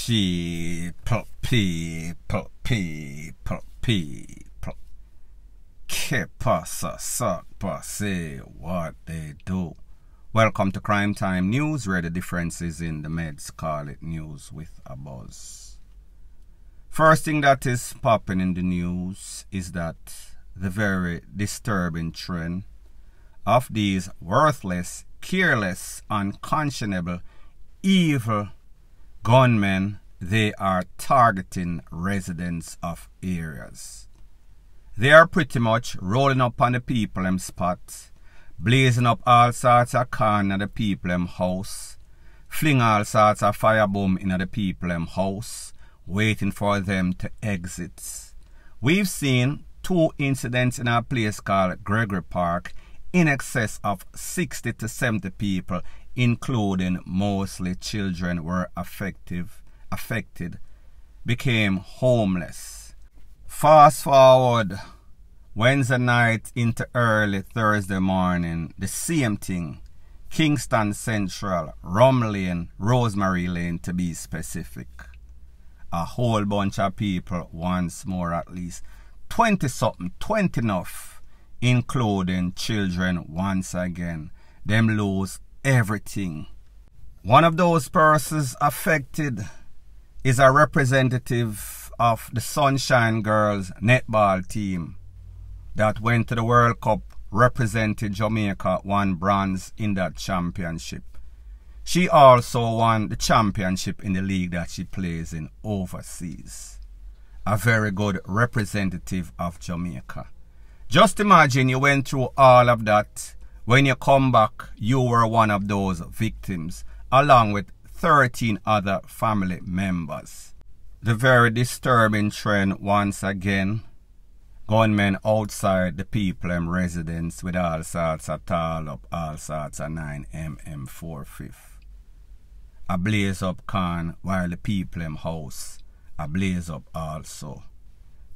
People. Que pasa, sakpa, say what they do. Welcome to Crime Time News, where the difference is in the meds call it news with a buzz. First thing that is popping in the news is that the very disturbing trend of these worthless, careless, unconscionable, evil gunmen, they are targeting residents of areas. They are pretty much rolling up on the people them spots, blazing up all sorts of corn at the people them house, fling all sorts of firebomb in the people them house, waiting for them to exit. We've seen 2 incidents in a place called Gregory Park. In excess of 60 to 70 people, including mostly children, were affected, became homeless. Fast forward Wednesday night into early Thursday morning, the same thing. Kingston Central, Rum Lane, Rosemary Lane to be specific. A whole bunch of people, once more at least, 20 enough, including children once again. Them lose everything. One of those persons affected is a representative of the Sunshine Girls netball team that went to the World Cup, represented Jamaica, won bronze in that championship. She also won the championship in the league that she plays in overseas. A very good representative of Jamaica. Just imagine you went through all of that. When you come back, you were one of those victims, along with 13 other family members. The very disturbing trend once again. Gunmen outside the people and residents with all sorts of tall up, all sorts of 9mm 4/5. A blaze up can while the people in house a blaze up also.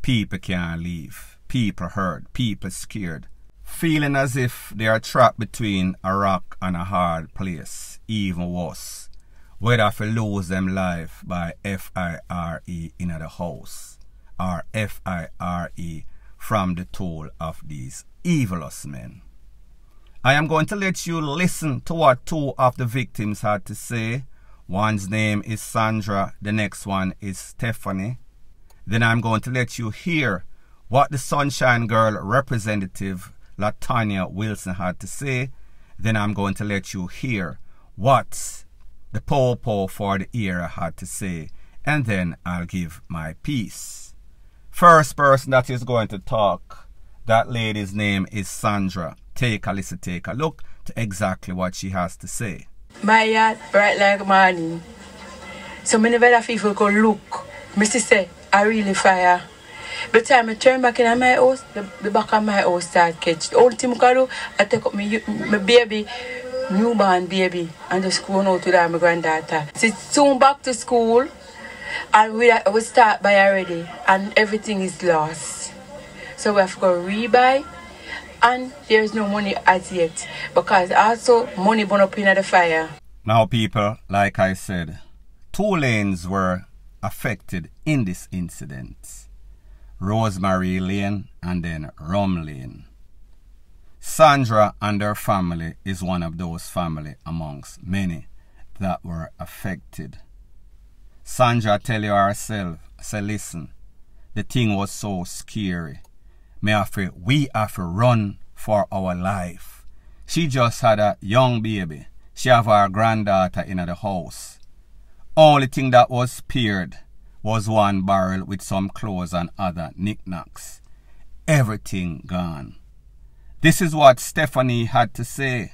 People can't leave. People hurt, people scared, feeling as if they are trapped between a rock and a hard place, even worse, whether if they lose them life by FIRE in the house, or FIRE from the toll of these evilous men. I am going to let you listen to what 2 of the victims had to say. One's name is Sandra, the next one is Stephanie. Then I'm going to let you hear what the Sunshine Girl representative Latonya Wilson had to say. Then I'm going to let you hear what the Popo for the era had to say. And then I'll give my piece. First person that is going to talk, that lady's name is Sandra. Take a listen, take a look to exactly what she has to say. My yard bright like morning. So many other people go look. Mr. say, I really fire. By the time I turn back in my house, the back of my house start catch. The only thing I do, I take up my baby, newborn baby, and just go out with my granddaughter. So it's soon back to school, and we start by already, and everything is lost. So we have to go rebuy, and there's no money as yet, because also money burn up in the fire. Now people, like I said, 2 lanes were affected in this incident. Rosemary Lane and then Rum Lane. Sandra and her family is one of those family amongst many that were affected. Sandra tell you herself, say listen, the thing was so scary. We have to run for our life. She just had a young baby. She have her granddaughter in the house. Only thing that was spared was 1 barrel with some clothes and other knickknacks. Everything gone. This is what Stephanie had to say.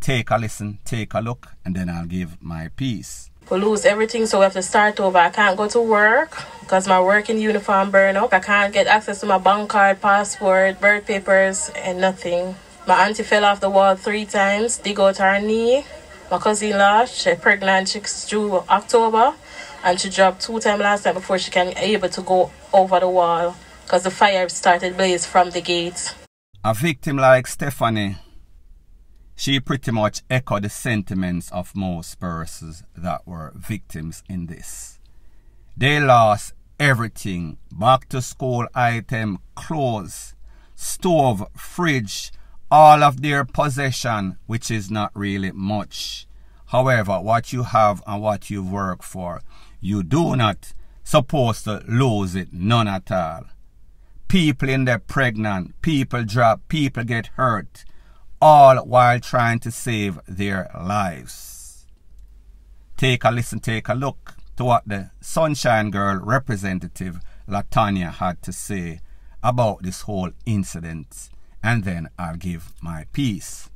Take a listen, take a look, and then I'll give my piece. We lose everything, so we have to start over. I can't go to work because my working uniform burned up. I can't get access to my bank card, passport, birth papers, and nothing. My auntie fell off the wall 3 times, dig out her knee. My cousin-in-law, she's pregnant, she's due October. And she dropped 2 times last time before she can able to go over the wall because the fire started blaze from the gate. A victim like Stephanie, she pretty much echoed the sentiments of most persons that were victims in this. They lost everything. Back to school item, clothes, stove, fridge, all of their possession, which is not really much. However, what you have and what you work for, you do not supposed to lose it, none at all. People in there pregnant, people drop, people get hurt, all while trying to save their lives. Take a listen, take a look to what the Sunshine Girl representative Latonya had to say about this whole incident, and then I'll give my piece.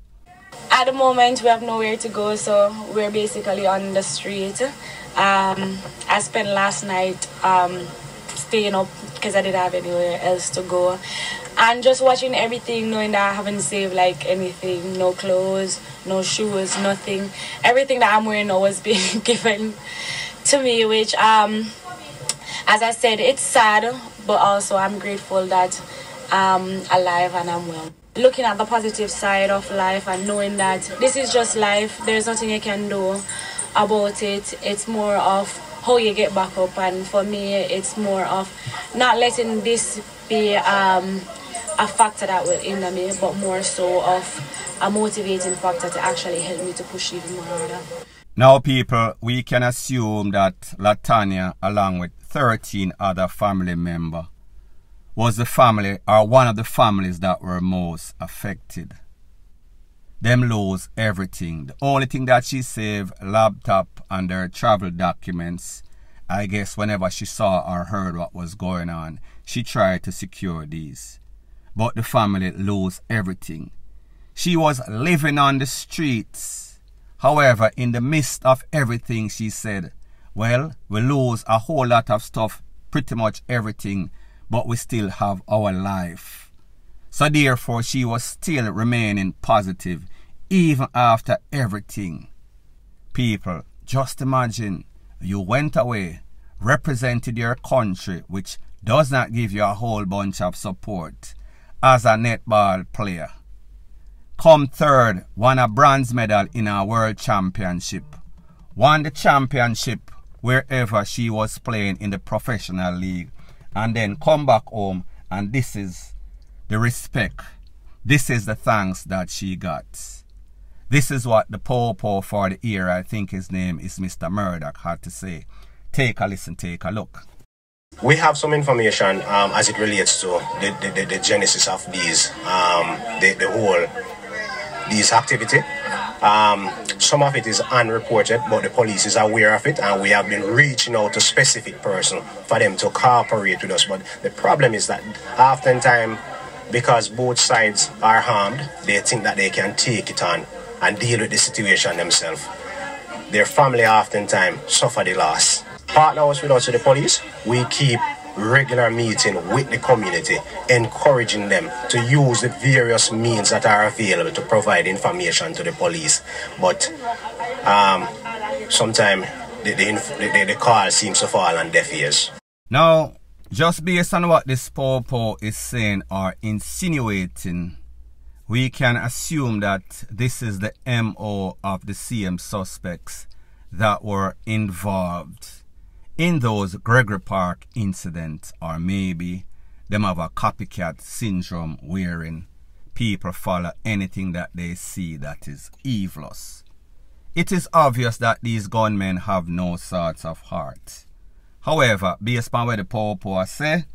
At the moment, we have nowhere to go, so we're basically on the street. I spent last night staying up because I didn't have anywhere else to go, and just watching everything, knowing that I haven't saved like anything, no clothes, no shoes, nothing. Everything that I'm wearing now was being given to me, which as I said, it's sad, but also I'm grateful that I'm alive and I'm well. Looking at the positive side of life and knowing that this is just life, there's nothing you can do about it. It's more of how you get back up, and for me it's more of not letting this be a factor that will hinder me, but more so of a motivating factor to actually help me to push even more harder. Now people, we can assume that Latonya, along with 13 other family members, was the family or one of the families that were most affected. Them lose everything. The only thing that she saved, laptop and their travel documents. I guess whenever she saw or heard what was going on, she tried to secure these. But the family lose everything. She was living on the streets. However, in the midst of everything, she said, well, we lose a whole lot of stuff, pretty much everything, but we still have our life. So therefore, she was still remaining positive, even after everything. People, just imagine, you went away, represented your country, which does not give you a whole bunch of support, as a netball player. Come third, won a bronze medal in a world championship. Won the championship wherever she was playing in the professional league. And then come back home, and this is the respect. This is the thanks that she got. This is what the Popo for the year, I think his name is Mr. Murdoch, had to say. Take a listen, take a look. We have some information as it relates to the genesis of these, these activity. Some of it is unreported, but the police is aware of it, and we have been reaching out to specific person for them to cooperate with us. But the problem is that oftentimes, because both sides are harmed, they think that they can take it on and deal with the situation themselves. Their family oftentimes suffer the loss. Partners with us with the police, we keep regular meeting with the community, encouraging them to use the various means that are available to provide information to the police. But sometimes the call seems to fall on deaf ears. Now, just based on what this Popo is saying or insinuating, we can assume that this is the MO of the CM suspects that were involved in those Gregory Park incidents, or maybe them have a copycat syndrome wherein people follow anything that they see that is evilous. It is obvious that these gunmen have no sorts of heart. However, based on what the Popo say,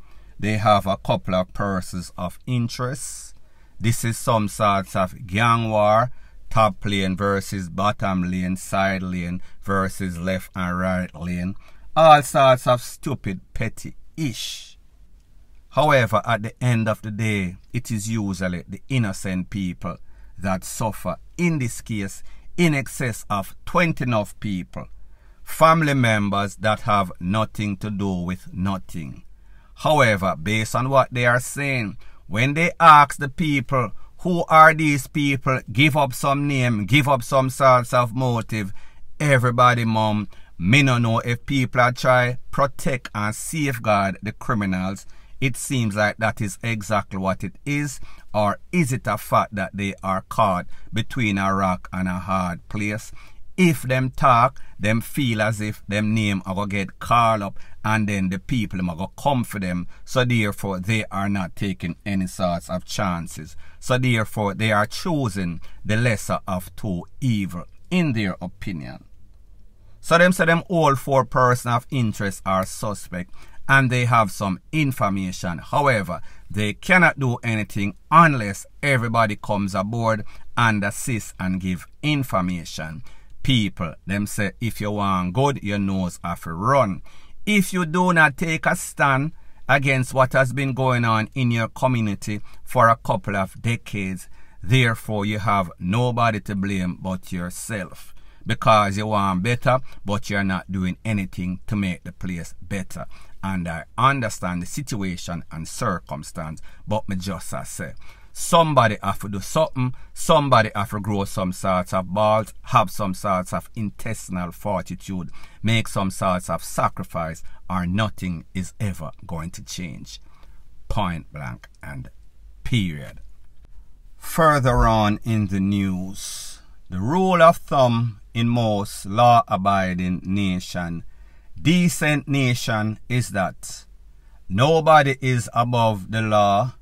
they have a couple of persons of interest. This is some sorts of gang war, top lane versus bottom lane, side lane versus left and right lane. All sorts of stupid, petty-ish. However, at the end of the day, it is usually the innocent people that suffer. In this case, in excess of 20 enough people. Family members that have nothing to do with nothing. However, based on what they are saying, when they ask the people, who are these people, give up some name, give up some sorts of motive, everybody mum, me no know if people are trying to protect and safeguard the criminals. It seems like that is exactly what it is. Or is it a fact that they are caught between a rock and a hard place? If them talk, them feel as if them name are going to get called up and then the people are going to come for them. So therefore, they are not taking any sorts of chances. So therefore, they are choosing the lesser of two evil in their opinion. So them say them all 4 persons of interest are suspect and they have some information. However, they cannot do anything unless everybody comes aboard and assist and give information. People, them say if you want good, your nose have to run. If you do not take a stand against what has been going on in your community for a couple of decades, therefore you have nobody to blame but yourself. Because you want better, but you're not doing anything to make the place better. And I understand the situation and circumstance, but me just say, somebody have to do something, somebody have to grow some sorts of balls, have some sorts of intestinal fortitude, make some sorts of sacrifice, or nothing is ever going to change. Point blank and period. Further on in the news, the rule of thumb in most law-abiding nation, decent nation, is that nobody is above the law.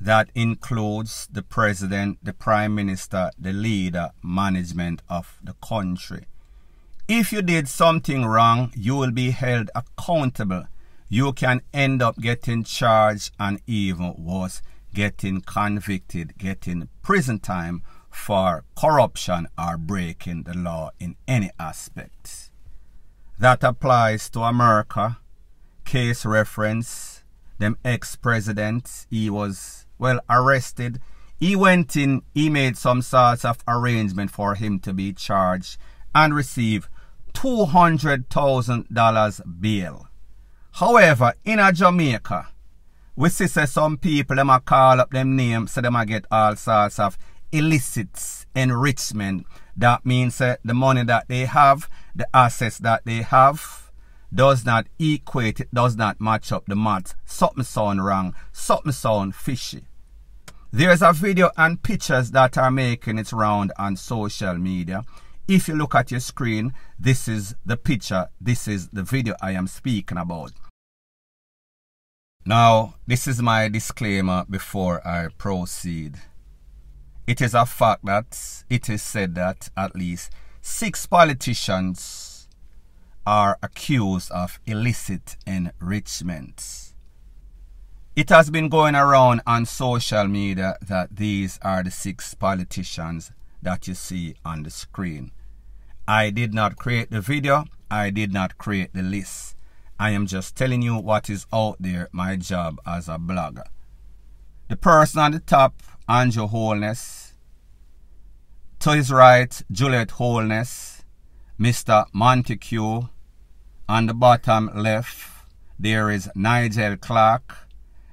That includes the president, the prime minister, the leader, management of the country. If you did something wrong, you will be held accountable. You can end up getting charged and even worse, getting convicted, getting prison time for corruption or breaking the law in any aspect. That applies to America. Case reference, them ex-president, he was, well, arrested. He went in, he made some sorts of arrangement for him to be charged and receive $200,000 bail. However, in a Jamaica, we see some people, them a call up them names, so them a get all sorts of illicit enrichment. That means the money that they have, the assets that they have, does not equate, it does not match up the maths. Something sound wrong, something sound fishy. There's a video and pictures that are making its round on social media. If you look at your screen, this is the picture, this is the video I am speaking about. Now, this is my disclaimer before I proceed. It is a fact that it is said that at least 6 politicians are accused of illicit enrichment. It has been going around on social media that these are the 6 politicians that you see on the screen. I did not create the video, I did not create the list. I am just telling you what is out there, my job as a blogger. The person on the top, Andrew Holness. To his right, Juliet Holness, Mr. Montague. On the bottom left, there is Nigel Clark.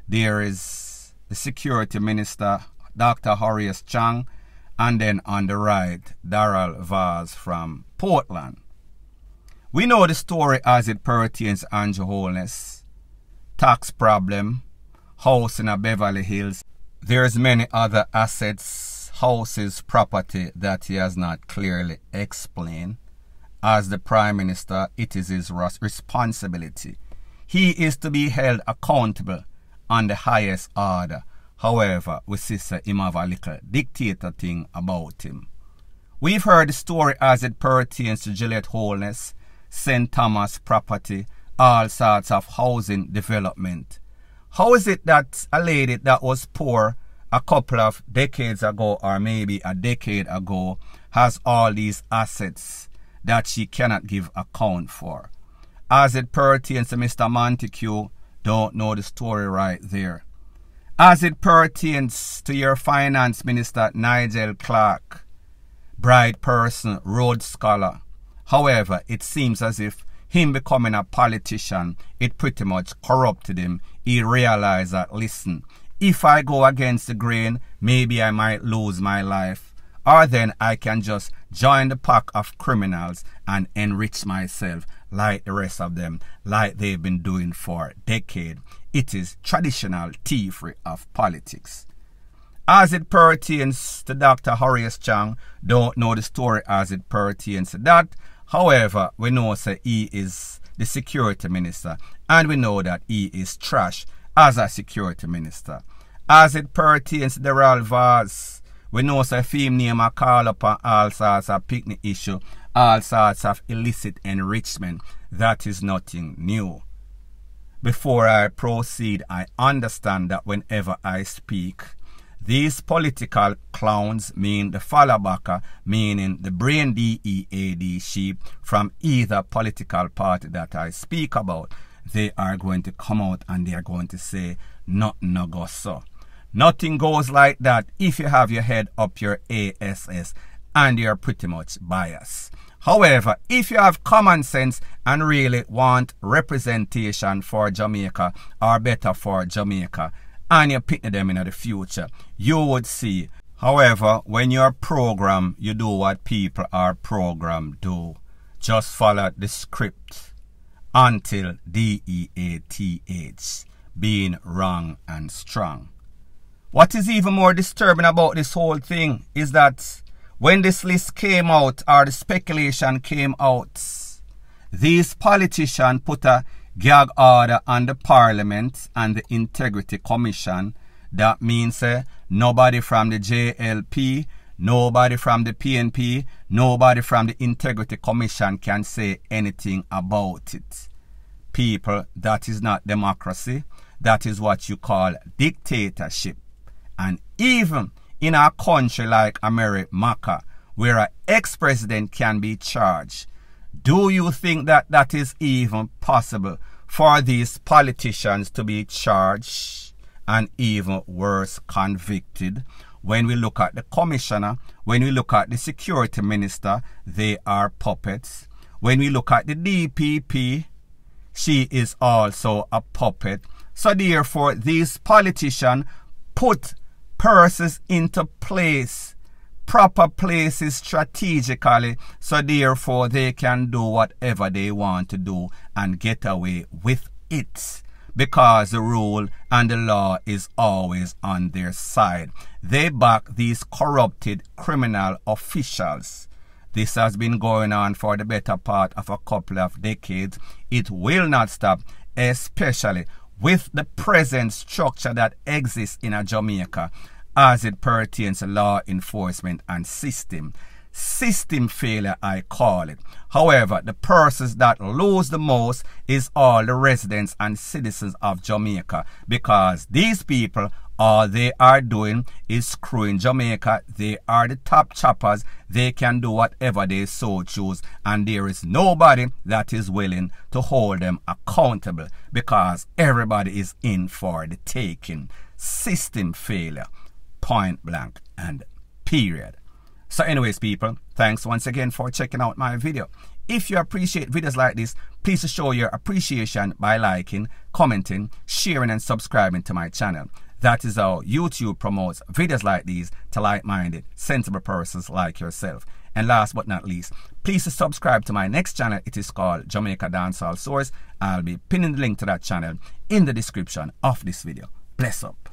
There is the Security Minister, Dr. Horace Chang. And then on the right, Darrell Vaz from Portland. We know the story as it pertains to Andrew Holness. Tax problem, house in a Beverly Hills. There's many other assets, houses, property that he has not clearly explained. As the Prime Minister, it is his responsibility. He is to be held accountable on the highest order. However, we see him have a little dictator thing about him. We've heard the story as it pertains to Juliet Holness, St. Thomas property, all sorts of housing development. How is it that a lady that was poor a couple of decades ago or maybe a decade ago has all these assets that she cannot give account for? As it pertains to Mr. Montague, don't know the story right there. As it pertains to your finance minister, Nigel Clark, bright person, Rhodes Scholar. However, it seems as if him becoming a politician, it pretty much corrupted him. He realized that, listen, if I go against the grain, maybe I might lose my life. Or then I can just join the pack of criminals and enrich myself like the rest of them, like they've been doing for decades. It is traditional thievery of politics. As it pertains to Dr. Horace Chang, don't know the story as it pertains to that. However, we know that he is the security minister, and we know that he is trash as a security minister. As it pertains to the Royal Vase, we know that film name a call up on all sorts of picnic issue, all sorts of illicit enrichment. That is nothing new. Before I proceed, I understand that whenever I speak, these political clowns mean the fallbacker, meaning the brain DEAD sheep from either political party that I speak about. They are going to come out and they are going to say, nothing no goes so. Nothing goes like that if you have your head up your ASS and you're pretty much biased. However, if you have common sense and really want representation for Jamaica, or better for Jamaica, and you pick them in the future, you would see. However, when you're programmed, you do what people are programmed do. Just follow the script until DEATH, being wrong and strong. What is even more disturbing about this whole thing is that when this list came out, or the speculation came out, these politicians put a gag order on the Parliament and the Integrity Commission. That means nobody from the JLP, nobody from the PNP, nobody from the Integrity Commission can say anything about it. People, that is not democracy. That is what you call dictatorship. And even in a country like America, where an ex-president can be charged, do you think that that is even possible for these politicians to be charged and even worse, convicted? When we look at the commissioner, when we look at the security minister, they are puppets. When we look at the DPP, she is also a puppet. So therefore, these politicians put purses into place, proper places strategically, so therefore they can do whatever they want to do and get away with it, because the rule and the law is always on their side. They back these corrupted criminal officials. This has been going on for the better part of a couple of decades. It will not stop, especially with the present structure that exists in Jamaica as it pertains to law enforcement and system. System failure, I call it. However, the persons that lose the most is all the residents and citizens of Jamaica, because these people, all they are doing is screwing Jamaica. They are the top choppers. They can do whatever they so choose, and there is nobody that is willing to hold them accountable, because everybody is in for the taking. System failure, point blank and period. So anyways, people, thanks once again for checking out my video. If you appreciate videos like this, please show your appreciation by liking, commenting, sharing and subscribing to my channel. That is how YouTube promotes videos like these to like-minded, sensible persons like yourself. And last but not least, please subscribe to my next channel. It is called Jamaica Dancehall Source. I'll be pinning the link to that channel in the description of this video. Bless up.